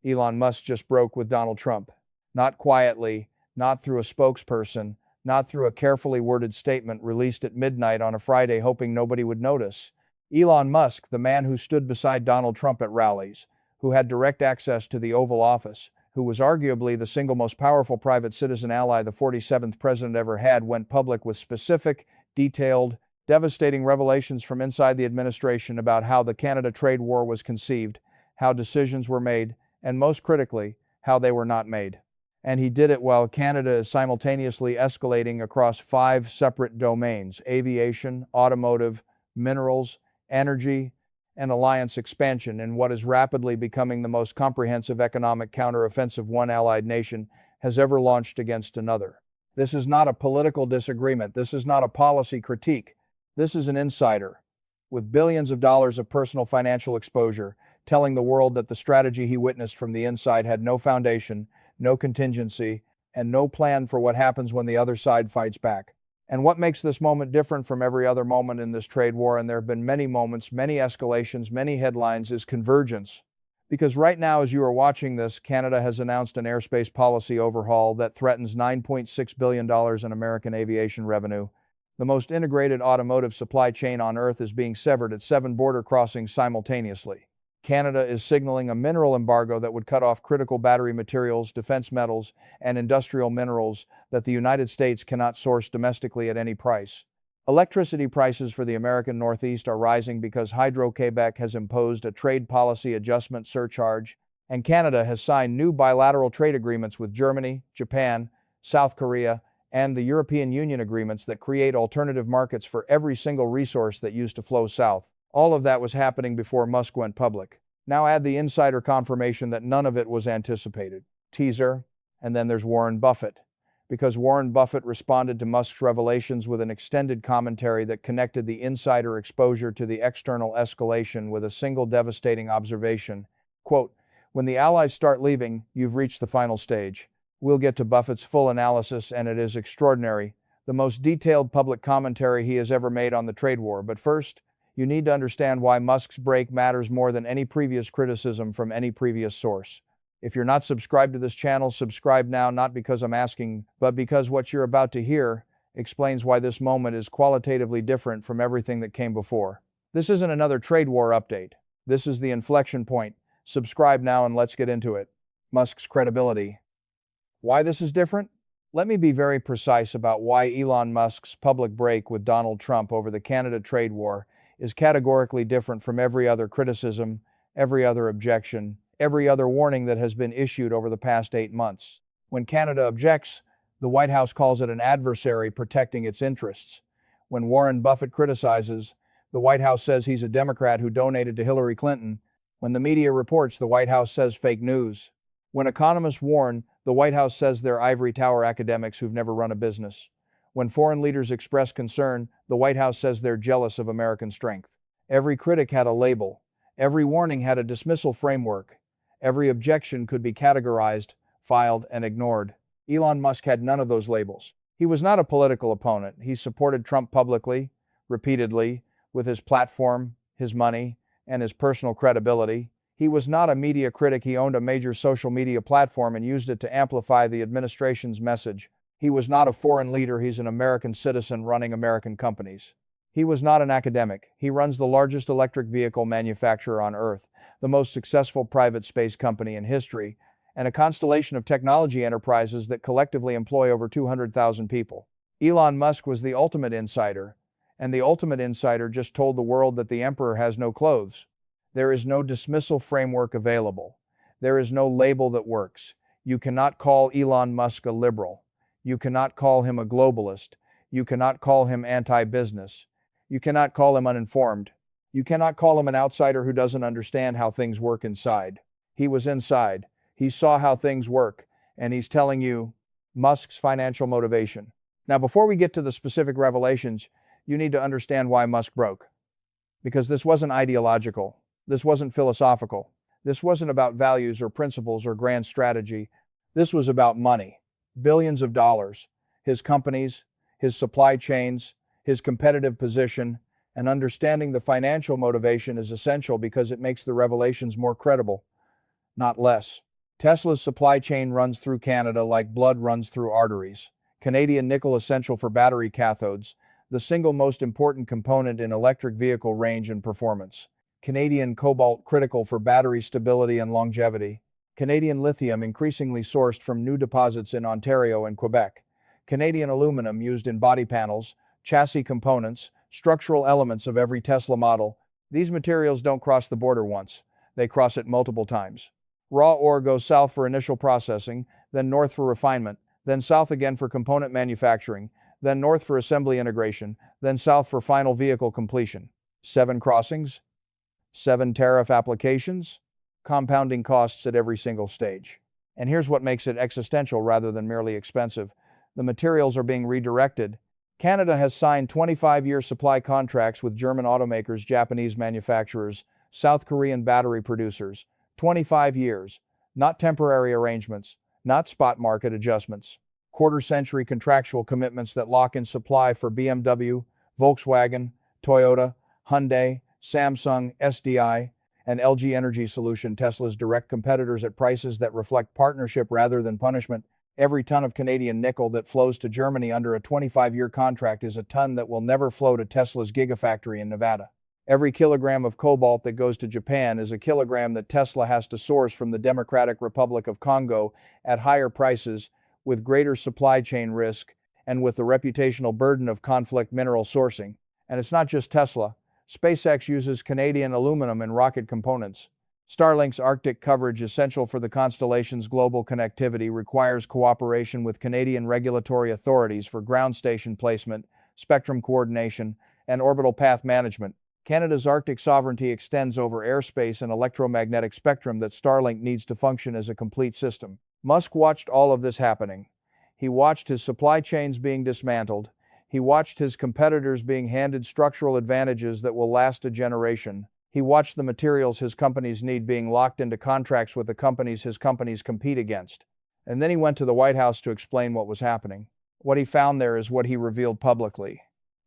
Elon Musk just broke with Donald Trump. Not quietly, not through a spokesperson, not through a carefully worded statement released at midnight on a Friday hoping nobody would notice. Elon Musk, the man who stood beside Donald Trump at rallies, who had direct access to the Oval Office, who was arguably the single most powerful private citizen ally the 47th president ever had, went public with specific, detailed, devastating revelations from inside the administration about how the Canada trade war was conceived, how decisions were made, and most critically, how they were not made. And he did it while Canada is simultaneously escalating across 5 separate domains: aviation, automotive, minerals, energy, and alliance expansion in what is rapidly becoming the most comprehensive economic counteroffensive one allied nation has ever launched against another. This is not a political disagreement. This is not a policy critique. This is an insider with billions of dollars of personal financial exposure telling the world that the strategy he witnessed from the inside had no foundation, no contingency, and no plan for what happens when the other side fights back. And what makes this moment different from every other moment in this trade war, and there have been many moments, many escalations, many headlines, is convergence. Because right now, as you are watching this, Canada has announced an airspace policy overhaul that threatens $9.6 billion in American aviation revenue. The most integrated automotive supply chain on Earth is being severed at 7 border crossings simultaneously. Canada is signaling a mineral embargo that would cut off critical battery materials, defense metals, and industrial minerals that the United States cannot source domestically at any price. Electricity prices for the American Northeast are rising because Hydro-Quebec has imposed a trade policy adjustment surcharge, and Canada has signed new bilateral trade agreements with Germany, Japan, South Korea, and the European Union agreements that create alternative markets for every single resource that used to flow south. All of that was happening before Musk went public. Now add the insider confirmation that none of it was anticipated. Teaser, and then there's Warren Buffett. Because Warren Buffett responded to Musk's revelations with an extended commentary that connected the insider exposure to the external escalation with a single devastating observation. Quote, "When the allies start leaving, you've reached the final stage." We'll get to Buffett's full analysis, and it is extraordinary, the most detailed public commentary he has ever made on the trade war. But first, you need to understand why Musk's break matters more than any previous criticism from any previous source. If you're not subscribed to this channel, subscribe now, not because I'm asking, but because what you're about to hear explains why this moment is qualitatively different from everything that came before. This isn't another trade war update. This is the inflection point. Subscribe now and let's get into it. Musk's credibility. Why this is different? Let me be very precise about why Elon Musk's public break with Donald Trump over the Canada trade war is categorically different from every other criticism, every other objection, every other warning that has been issued over the past 8 months. When Canada objects, the White House calls it an adversary protecting its interests. When Warren Buffett criticizes, the White House says he's a Democrat who donated to Hillary Clinton. When the media reports, the White House says fake news. When economists warn, the White House says they're ivory tower academics who've never run a business. When foreign leaders express concern, the White House says they're jealous of American strength. Every critic had a label. Every warning had a dismissal framework. Every objection could be categorized, filed, and ignored. Elon Musk had none of those labels. He was not a political opponent. He supported Trump publicly, repeatedly, with his platform, his money, and his personal credibility. He was not a media critic. He owned a major social media platform and used it to amplify the administration's message. He was not a foreign leader. He's an American citizen running American companies. He was not an academic. He runs the largest electric vehicle manufacturer on Earth, the most successful private space company in history, and a constellation of technology enterprises that collectively employ over 200,000 people. Elon Musk was the ultimate insider, and the ultimate insider just told the world that the emperor has no clothes. There is no dismissal framework available. There is no label that works. You cannot call Elon Musk a liberal. You cannot call him a globalist. You cannot call him anti-business. You cannot call him uninformed. You cannot call him an outsider who doesn't understand how things work inside. He was inside. He saw how things work, and he's telling you Musk's financial motivation. Now, before we get to the specific revelations, you need to understand why Musk broke. Because this wasn't ideological. This wasn't philosophical. This wasn't about values or principles or grand strategy. This was about money. Billions of dollars. His companies, his supply chains, his competitive position, and understanding the financial motivation is essential because it makes the revelations more credible, not less. Tesla's supply chain runs through Canada like blood runs through arteries. Canadian nickel essential for battery cathodes, the single most important component in electric vehicle range and performance. Canadian cobalt critical for battery stability and longevity. Canadian lithium increasingly sourced from new deposits in Ontario and Quebec. Canadian aluminum used in body panels, chassis components, structural elements of every Tesla model. These materials don't cross the border once, they cross it multiple times. Raw ore goes south for initial processing, then north for refinement, then south again for component manufacturing, then north for assembly integration, then south for final vehicle completion. 7 crossings, 7 tariff applications, compounding costs at every single stage. And here's what makes it existential rather than merely expensive. The materials are being redirected. Canada has signed 25-year supply contracts with German automakers, Japanese manufacturers, South Korean battery producers. 25 years, not temporary arrangements, not spot market adjustments. Quarter-century contractual commitments that lock in supply for BMW, Volkswagen, Toyota, Hyundai, Samsung, SDI, and LG Energy Solution, Tesla's direct competitors, at prices that reflect partnership rather than punishment. Every ton of Canadian nickel that flows to Germany under a 25-year contract is a ton that will never flow to Tesla's gigafactory in Nevada. Every kilogram of cobalt that goes to Japan is a kilogram that Tesla has to source from the Democratic Republic of Congo at higher prices, with greater supply chain risk, and with the reputational burden of conflict mineral sourcing. And it's not just Tesla. SpaceX uses Canadian aluminum in rocket components. Starlink's Arctic coverage, essential for the constellation's global connectivity, requires cooperation with Canadian regulatory authorities for ground station placement, spectrum coordination, and orbital path management. Canada's Arctic sovereignty extends over airspace and electromagnetic spectrum that Starlink needs to function as a complete system. Musk watched all of this happening. He watched his supply chains being dismantled. He watched his competitors being handed structural advantages that will last a generation. He watched the materials his companies need being locked into contracts with the companies his companies compete against. And then he went to the White House to explain what was happening. What he found there is what he revealed publicly.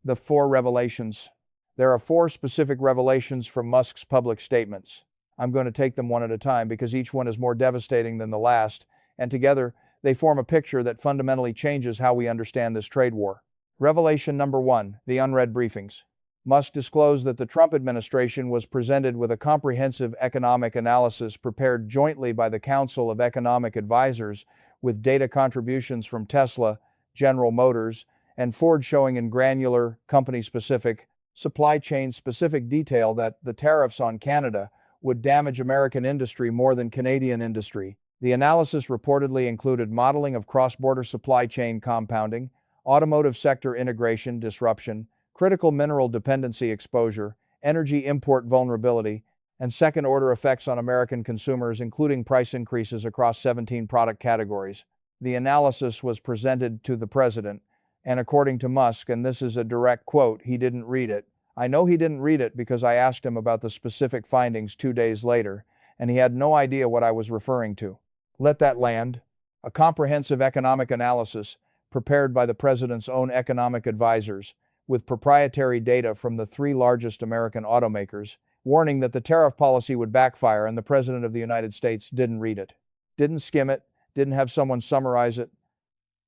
The 4 revelations. There are 4 specific revelations from Musk's public statements. I'm going to take them one at a time because each one is more devastating than the last, and together they form a picture that fundamentally changes how we understand this trade war. Revelation number 1, the unread briefings. Musk disclosed that the Trump administration was presented with a comprehensive economic analysis prepared jointly by the Council of Economic Advisors, with data contributions from Tesla, General Motors, and Ford showing in granular, company-specific, supply chain-specific detail that the tariffs on Canada would damage American industry more than Canadian industry. The analysis reportedly included modeling of cross-border supply chain compounding, automotive sector integration disruption, critical mineral dependency exposure, energy import vulnerability, and second-order effects on American consumers, including price increases across 17 product categories. The analysis was presented to the president, and according to Musk, and this is a direct quote, he didn't read it. I know he didn't read it because I asked him about the specific findings 2 days later, and he had no idea what I was referring to. Let that land. A comprehensive economic analysis prepared by the president's own economic advisors, with proprietary data from the 3 largest American automakers, warning that the tariff policy would backfire, and the President of the United States didn't read it. Didn't skim it, didn't have someone summarize it,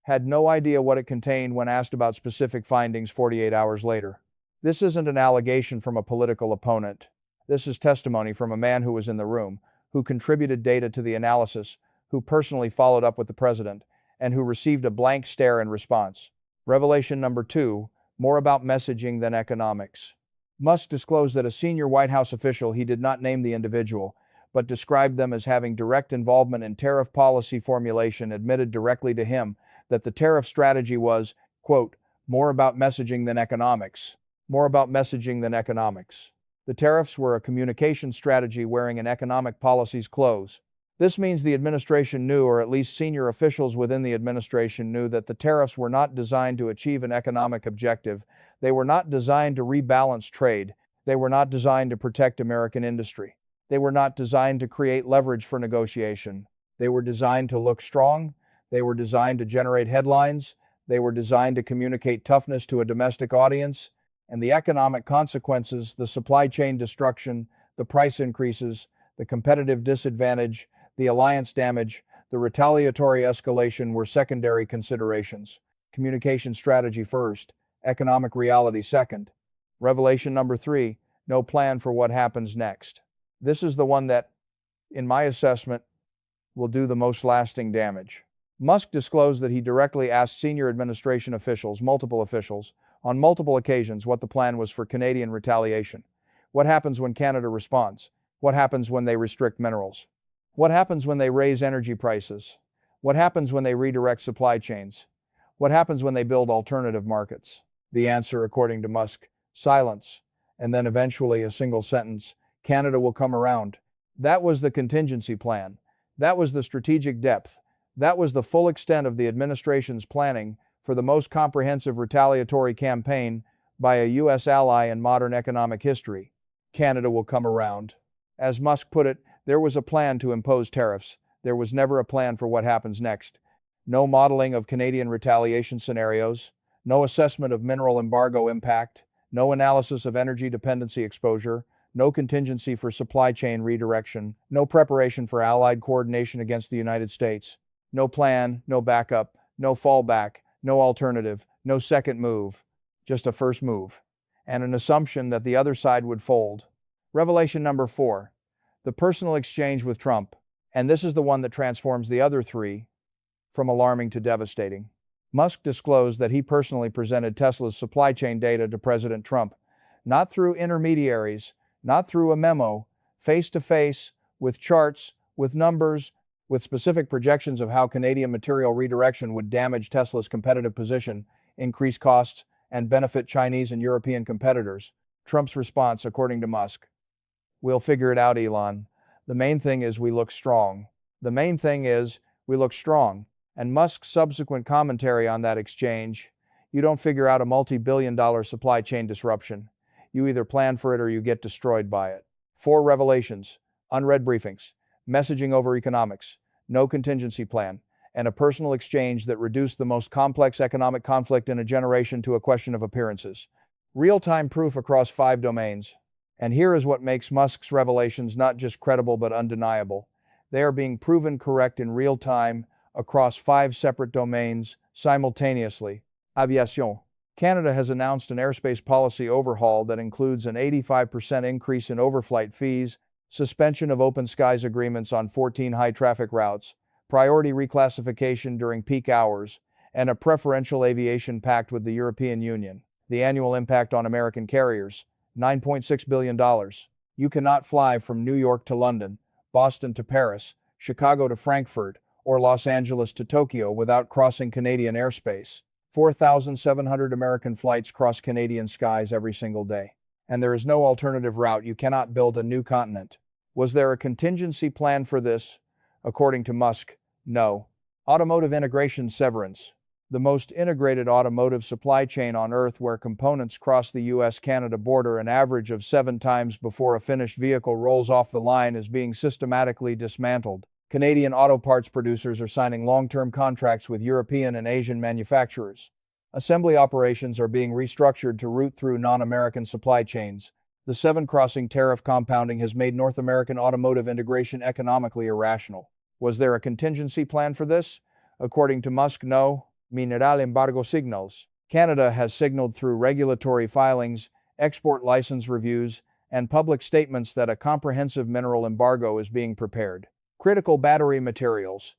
had no idea what it contained when asked about specific findings 48 hours later. This isn't an allegation from a political opponent. This is testimony from a man who was in the room, who contributed data to the analysis, who personally followed up with the president, and who received a blank stare in response. Revelation number 2, more about messaging than economics. Musk disclosed that a senior White House official, he did not name the individual, but described them as having direct involvement in tariff policy formulation, admitted directly to him that the tariff strategy was, quote, more about messaging than economics. More about messaging than economics. The tariffs were a communication strategy wearing an economic policy's clothes. This means the administration knew, or at least senior officials within the administration knew, that the tariffs were not designed to achieve an economic objective. They were not designed to rebalance trade. They were not designed to protect American industry. They were not designed to create leverage for negotiation. They were designed to look strong. They were designed to generate headlines. They were designed to communicate toughness to a domestic audience. And the economic consequences, the supply chain destruction, the price increases, the competitive disadvantage, The alliance damage, the retaliatory escalation were secondary considerations. Communication strategy first, economic reality second. Revelation number 3, no plan for what happens next. This is the one that, in my assessment, will do the most lasting damage. Musk disclosed that he directly asked senior administration officials, multiple officials, on multiple occasions what the plan was for Canadian retaliation. What happens when Canada responds? What happens when they restrict minerals? What happens when they raise energy prices? What happens when they redirect supply chains? What happens when they build alternative markets? The answer, according to Musk, silence, and then eventually a single sentence, Canada will come around. That was the contingency plan. That was the strategic depth. That was the full extent of the administration's planning for the most comprehensive retaliatory campaign by a U.S. ally in modern economic history. Canada will come around. As Musk put it, there was a plan to impose tariffs. There was never a plan for what happens next. No modeling of Canadian retaliation scenarios, no assessment of mineral embargo impact, no analysis of energy dependency exposure, no contingency for supply chain redirection, no preparation for allied coordination against the United States, no plan, no backup, no fallback, no alternative, no second move, just a first move, and an assumption that the other side would fold. Revelation number 4, the personal exchange with Trump, and this is the one that transforms the other 3 from alarming to devastating. Musk disclosed that he personally presented Tesla's supply chain data to President Trump, not through intermediaries, not through a memo, face-to-face, with charts, with numbers, with specific projections of how Canadian material redirection would damage Tesla's competitive position, increase costs, and benefit Chinese and European competitors. Trump's response, according to Musk, "We'll figure it out, Elon. The main thing is we look strong. The main thing is we look strong." And Musk's subsequent commentary on that exchange, "You don't figure out a multi-billion-dollar supply chain disruption. You either plan for it or you get destroyed by it." 4 revelations, unread briefings, messaging over economics, no contingency plan, and a personal exchange that reduced the most complex economic conflict in a generation to a question of appearances. Real-time proof across 5 domains. And here is what makes Musk's revelations not just credible but undeniable. They are being proven correct in real time across 5 separate domains simultaneously. Aviation. Canada has announced an airspace policy overhaul that includes an 85% increase in overflight fees, suspension of open skies agreements on 14 high-traffic routes, priority reclassification during peak hours, and a preferential aviation pact with the European Union. The annual impact on American carriers, $9.6 billion. You cannot fly from New York to London, Boston to Paris, Chicago to Frankfurt, or Los Angeles to Tokyo without crossing Canadian airspace. 4,700 American flights cross Canadian skies every single day. And there is no alternative route. You cannot build a new continent. Was there a contingency plan for this? According to Musk, no. Automotive integration severance. The most integrated automotive supply chain on Earth, where components cross the US-Canada border an average of 7 times before a finished vehicle rolls off the line, is being systematically dismantled. Canadian auto parts producers are signing long-term contracts with European and Asian manufacturers. Assembly operations are being restructured to route through non-American supply chains. The 7-crossing tariff compounding has made North American automotive integration economically irrational. Was there a contingency plan for this? According to Musk, no. Mineral embargo signals. Canada has signaled through regulatory filings, export license reviews, and public statements that a comprehensive mineral embargo is being prepared. Critical battery materials,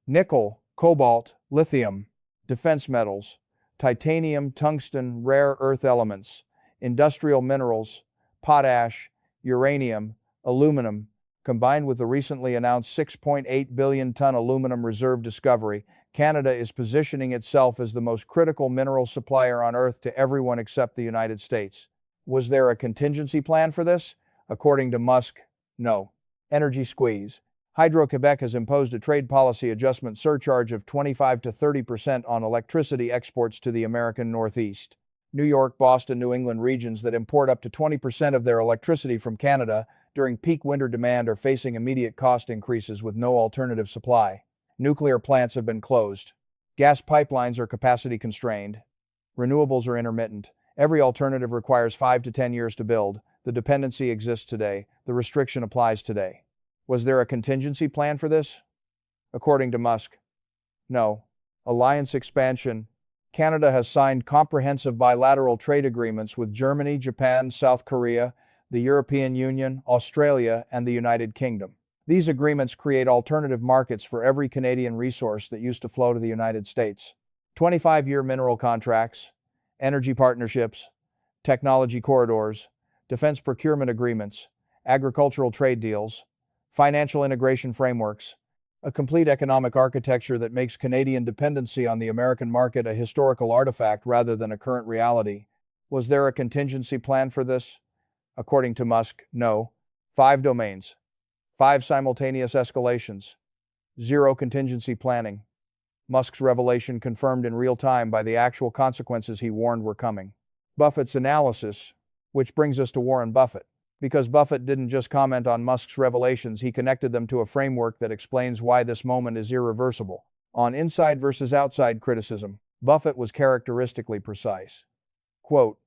nickel, cobalt, lithium, defense metals, titanium, tungsten, rare earth elements, industrial minerals, potash, uranium, aluminum, combined with the recently announced 6.8 billion ton aluminum reserve discovery, Canada is positioning itself as the most critical mineral supplier on Earth to everyone except the United States. Was there a contingency plan for this? According to Musk, no. Energy squeeze. Hydro-Quebec has imposed a trade policy adjustment surcharge of 25 to 30% on electricity exports to the American Northeast. New York, Boston, New England regions that import up to 20% of their electricity from Canada during peak winter demand are facing immediate cost increases with no alternative supply. Nuclear plants have been closed. Gas pipelines are capacity constrained. Renewables are intermittent. Every alternative requires 5 to 10 years to build. The dependency exists today. The restriction applies today. Was there a contingency plan for this? According to Musk, no. Alliance expansion. Canada has signed comprehensive bilateral trade agreements with Germany, Japan, South Korea, the European Union, Australia, and the United Kingdom. These agreements create alternative markets for every Canadian resource that used to flow to the United States. 25-year mineral contracts, energy partnerships, technology corridors, defense procurement agreements, agricultural trade deals, financial integration frameworks, a complete economic architecture that makes Canadian dependency on the American market a historical artifact rather than a current reality. Was there a contingency plan for this? According to Musk, no. 5 domains. 5 simultaneous escalations. 0 contingency planning. Musk's revelation confirmed in real time by the actual consequences he warned were coming. Buffett's analysis, which brings us to Warren Buffett. Because Buffett didn't just comment on Musk's revelations, he connected them to a framework that explains why this moment is irreversible. On inside versus outside criticism, Buffett was characteristically precise. Quote,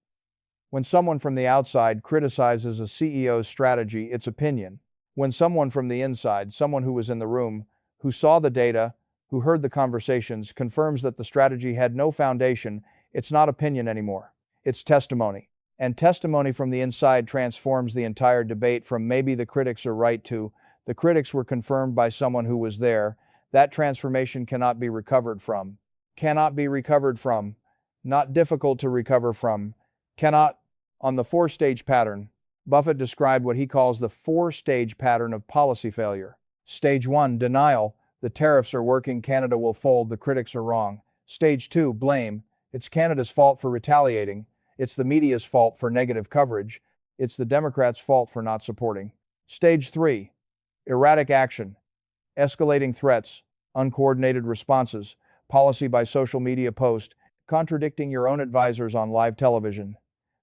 "When someone from the outside criticizes a CEO's strategy, it's opinion. When someone from the inside, someone who was in the room, who saw the data, who heard the conversations, confirms that the strategy had no foundation, it's not opinion anymore. It's testimony. And testimony from the inside transforms the entire debate from maybe the critics are right to the critics were confirmed by someone who was there. That transformation cannot be recovered from. Cannot be recovered from. Not difficult to recover from. Cannot." On the 4-stage pattern, Buffett described what he calls the 4-stage pattern of policy failure. Stage 1, denial. The tariffs are working, Canada will fold, the critics are wrong. Stage 2, blame. It's Canada's fault for retaliating. It's the media's fault for negative coverage. It's the Democrats' fault for not supporting. Stage 3, erratic action. Escalating threats, uncoordinated responses, policy by social media post, contradicting your own advisors on live television.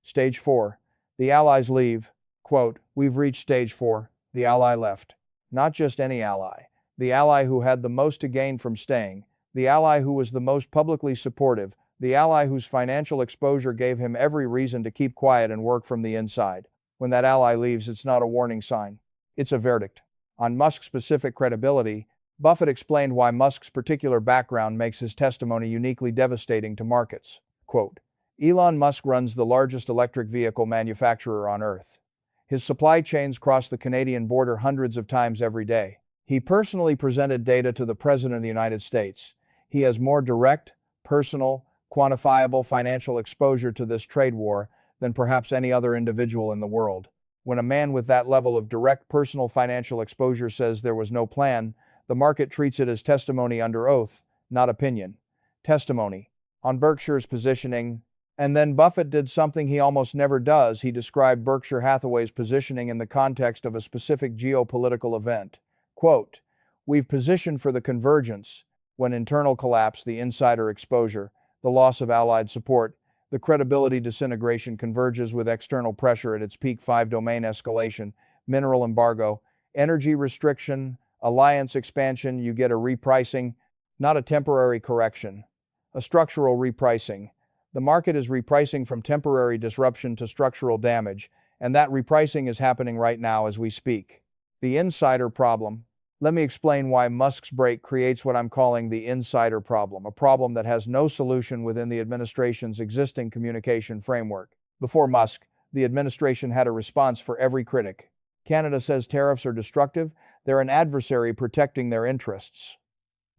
Stage 4, the allies leave. Quote, "We've reached stage 4, the ally left." Not just any ally. The ally who had the most to gain from staying. The ally who was the most publicly supportive. The ally whose financial exposure gave him every reason to keep quiet and work from the inside. When that ally leaves, it's not a warning sign. It's a verdict. On Musk's specific credibility, Buffett explained why Musk's particular background makes his testimony uniquely devastating to markets. Quote, "Elon Musk runs the largest electric vehicle manufacturer on Earth. His supply chains cross the Canadian border hundreds of times every day. He personally presented data to the President of the United States. He has more direct, personal, quantifiable financial exposure to this trade war than perhaps any other individual in the world. When a man with that level of direct personal financial exposure says there was no plan, the market treats it as testimony under oath, not opinion. Testimony. On Berkshire's positioning." And then Buffett did something he almost never does. He described Berkshire Hathaway's positioning in the context of a specific geopolitical event. Quote, "We've positioned for the convergence, when internal collapse, the insider exposure, the loss of allied support, the credibility disintegration converges with external pressure at its peak 5-domain escalation, mineral embargo, energy restriction, alliance expansion, you get a repricing, not a temporary correction, a structural repricing. The market is repricing from temporary disruption to structural damage, and that repricing is happening right now as we speak. The insider problem. Let me explain why Musk's break creates what I'm calling the insider problem, a problem that has no solution within the administration's existing communication framework. Before Musk, the administration had a response for every critic. Canada says tariffs are destructive, they're an adversary protecting their interests.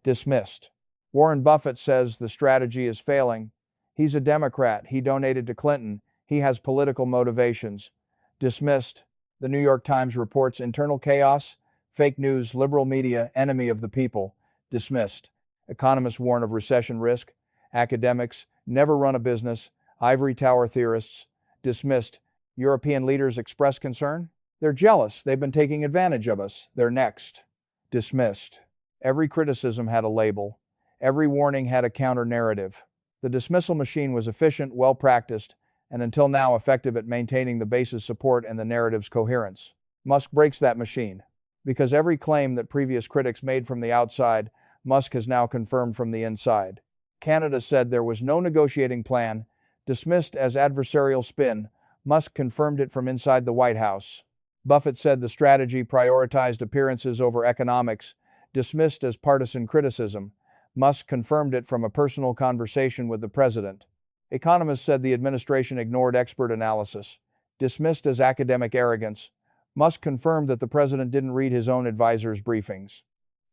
Dismissed. Warren Buffett says the strategy is failing. He's a Democrat, he donated to Clinton, he has political motivations. Dismissed. The New York Times reports internal chaos, fake news, liberal media, enemy of the people. Dismissed. Economists warn of recession risk. Academics, never run a business. Ivory tower theorists. Dismissed. European leaders express concern. They're jealous. They've been taking advantage of us. They're next. Dismissed. Every criticism had a label. Every warning had a counter-narrative. The dismissal machine was efficient, well-practiced, and until now effective at maintaining the base's support and the narrative's coherence. Musk breaks that machine. Because every claim that previous critics made from the outside, Musk has now confirmed from the inside. Canada said there was no negotiating plan. Dismissed as adversarial spin, Musk confirmed it from inside the White House. Buffett said the strategy prioritized appearances over economics, dismissed as partisan criticism. Musk confirmed it from a personal conversation with the president. Economists said the administration ignored expert analysis, dismissed as academic arrogance. Musk confirmed that the president didn't read his own advisors' briefings.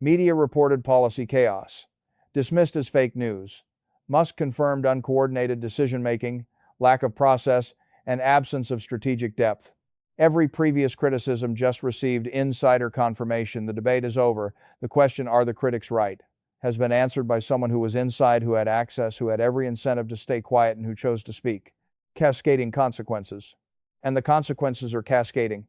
Media reported policy chaos, dismissed as fake news. Musk confirmed uncoordinated decision-making, lack of process, and absence of strategic depth. Every previous criticism just received insider confirmation. The debate is over. The question, are the critics right, has been answered by someone who was inside, who had access, who had every incentive to stay quiet, and who chose to speak. Cascading consequences. And the consequences are cascading.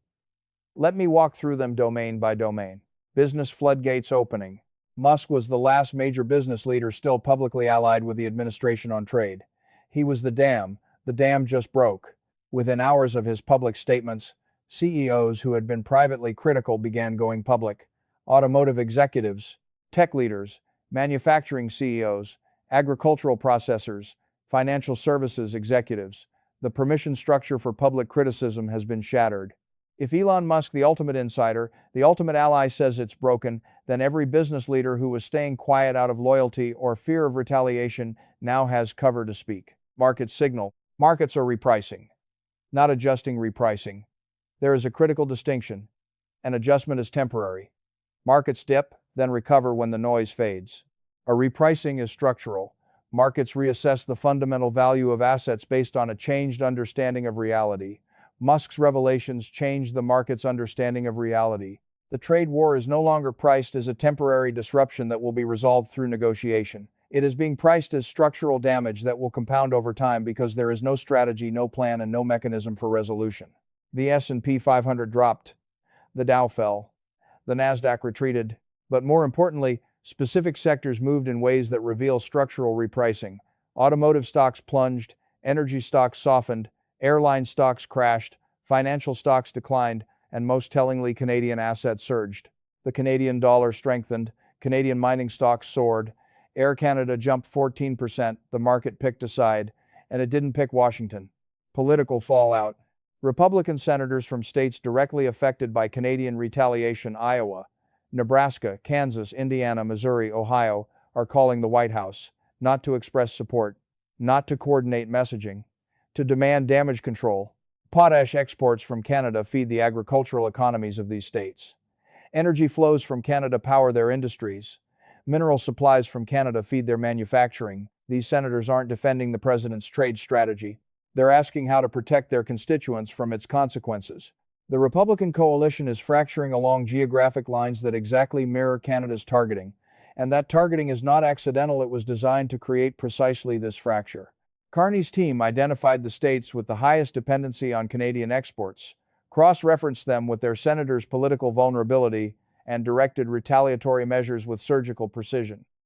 Let me walk through them domain by domain. Business floodgates opening. Musk was the last major business leader still publicly allied with the administration on trade. He was the dam. The dam just broke. Within hours of his public statements, CEOs who had been privately critical began going public. Automotive executives, tech leaders, manufacturing CEOs, agricultural processors, financial services executives. The permission structure for public criticism has been shattered. If Elon Musk, the ultimate insider, the ultimate ally, says it's broken, then every business leader who was staying quiet out of loyalty or fear of retaliation now has cover to speak. Market signal. Markets are repricing, not adjusting. Repricing. There is a critical distinction. An adjustment is temporary. Markets dip, then recover when the noise fades. A repricing is structural. Markets reassess the fundamental value of assets based on a changed understanding of reality. Musk's revelations changed the market's understanding of reality. The trade war is no longer priced as a temporary disruption that will be resolved through negotiation. It is being priced as structural damage that will compound over time because there is no strategy, no plan, and no mechanism for resolution. The S&P 500 dropped. The Dow fell. The Nasdaq retreated. But more importantly, specific sectors moved in ways that reveal structural repricing. Automotive stocks plunged, energy stocks softened, airline stocks crashed, financial stocks declined, and most tellingly, Canadian assets surged. The Canadian dollar strengthened, Canadian mining stocks soared, Air Canada jumped 14%, the market picked a side, and it didn't pick Washington. Political fallout. Republican senators from states directly affected by Canadian retaliation, Iowa, Nebraska, Kansas, Indiana, Missouri, Ohio, are calling the White House, not to express support, not to coordinate messaging, to demand damage control. Potash exports from Canada feed the agricultural economies of these states. Energy flows from Canada power their industries. Mineral supplies from Canada feed their manufacturing. These senators aren't defending the president's trade strategy. They're asking how to protect their constituents from its consequences. The Republican coalition is fracturing along geographic lines that exactly mirror Canada's targeting. And that targeting is not accidental. It was designed to create precisely this fracture. Carney's team identified the states with the highest dependency on Canadian exports, cross-referenced them with their senators' political vulnerability, and directed retaliatory measures with surgical precision.